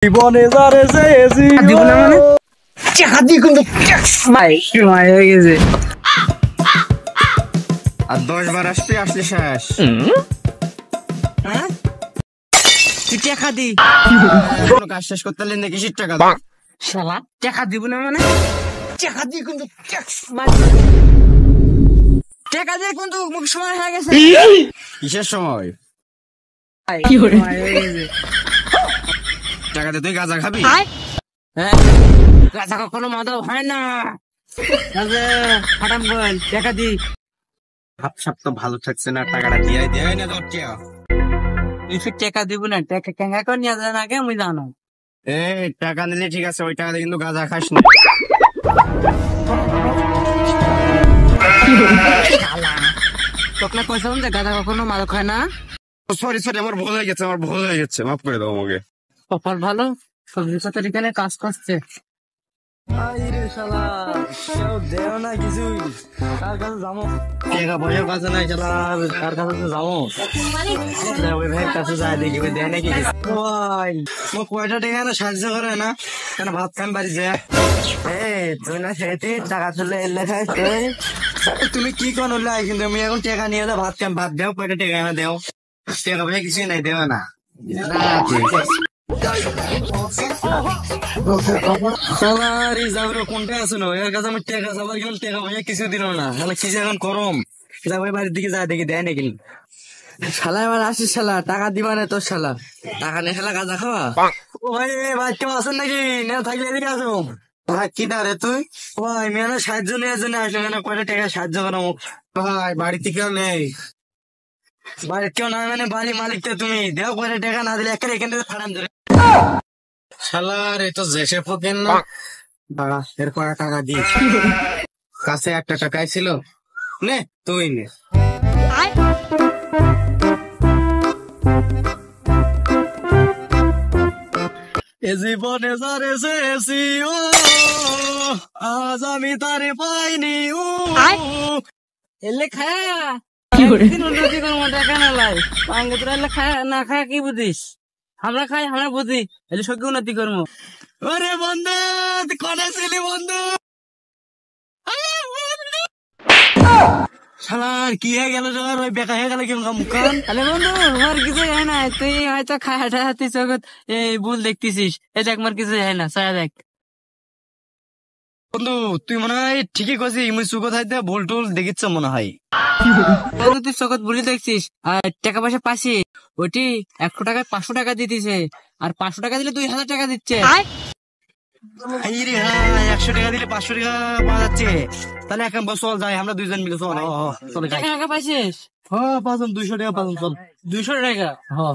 জীবনে যারে চেয়েছি দিব না মানে টাকা দিয়ে কিন্তু ভাই সময় হয়ে গেছে। আর 10 বার আসলে শেষ। হ্যাঁ তুই টাকা দি কোনো কাজ শেষ করতে হলে নাকি 20 টাকা দাও। শালা টাকা দিব না মানে টাকা দিয়ে কিন্তু টাকা দিয়ে কিন্তু মুখ সময় হয়ে গেছে। কিসের সময়? কি করে সময় হয়ে গেছে? টাকা দিয়ে তুই গাঁজা খাবি? হ্যাঁ গাঁজা কখনো মাদক হয় না। হারাম বল টাকা দি। ভাব সাপ তো ভালো থাকছে না, টাকাটা দিয়ে দেয় না তোর টিয়া। তুই ফির টাকা দিব না, টাকা কেঙ্গা করে নিয়ে যান আগে আমি জানো। এই টাকা নিলে ঠিক আছে, ওই টাকা দিয়ে কিন্তু গাঁজা খাস না। তোকে কইছিলাম যে গাঁজা কখনো মাদক হয় না। সরি আমার ভুল হয়ে গেছে, মাফ করে দাও আমাকে। কপাল ভালো সবজি সাথে এখানে কাজ করছে। আইরে শালা কেউ দেও না কিছুই কার কাছে যাবো টাকা পয়সা কাছে নাই শালা, কার কাছে যাবো ওই ভাইয়ের কাছে যায় দেখি ওই দেয় নাকি কিছু। ভাই মো কয়টা টাকা না সাহায্য করে না, কেন ভাত খান বাড়ি যায়। তুই না সেটি টাকা তুলে এলে খাই তুমি কি কোন হলে কিন্তু আমি এখন টাকা নিয়ে যাও, ভাত খান, ভাত দেও, কয়টা টাকা না দেও, টাকা পয়সা কিছুই নাই, দেবে না। কোনটা আছে না এর কাছে আমি টাকা যাবার গেলাম, টাকা পয়সা কিছু দিল না, তাহলে কি এখন করম, বাড়ির দিকে যা দেখি দেয় নাকি। শালা এবার আসিস শালা টাকা দিবা না তোর শালা টাকা নেই শালা গাঁজা খাওয়া ও ভাই ভাই কেউ আছেন নাকি, না থাকলে এদিকে আসো। ভাই কি দাঁড়ে তুই? ভাই মেয়ে সাহায্য নেওয়ার জন্য আসলে মেয়ে কয়টা টাকা সাহায্য করাম। ভাই বাড়িতে কেউ নেই, বাড়ির কেউ নাই মানে বাড়ির মালিকটা তুমি দেও, কয়টা টাকা না দিলে এখানে এখান থেকে ফাড়ান ধরে। শালার এই তো জেসে ফকেন না, দাঁড়া এর কয়টা টাকা দিয়ে কাছে একটা টাকাই ছিল, নে তুই নে। এ জীবনে যারে চেয়েছি ও আজ আমি তারে পাইনি ও। এলে খায়া কি করে উন্নতি করবো টাকা না লাই পাঙ্গে তোরা এলে খায়া না খায়া কি বুঝিস? আমরা খাই আমরা বুঝি এলে সত্যি উন্নতি করবো। আরে বন্ধু তুই কোনে ছিলি বন্ধু? শালার কি হয়ে গেল তোর, ওই বেকা হয়ে গেল কেমন মুখান? আরে বন্ধু আমার কিছু হয় না, তুই হয়তো খায়া টায়া তুই চোখত এই ভুল দেখতেছিস। এই দেখ আমার কিছু হয় না, ছায়া দেখ। বন্ধু তুই মনে হয় ঠিকই কছিস, মুই সুগো থাইতে ভুল টুল দেখিচ্ছ মনে হয়। বন্ধু তুই চোখত ভুলি দেখছিস আর টাকা পয়সা পাচ্ছি ওটি 100 টাকায় 500 টাকা দিতেছে, আর 500 টাকা দিলে 2000 টাকা দিচ্ছে। আইরে হ্যাঁ 100 টাকা দিলে 500 টাকা পাওয়া যাচ্ছে, তাহলে এখন চল যাই আমরা দুইজন মিলে, চল চলে যাই। টাকা পাইছিস? হ্যাঁ পাঁচজন 200 টাকা পাঁচজন চল। 200 টাকা? হ্যাঁ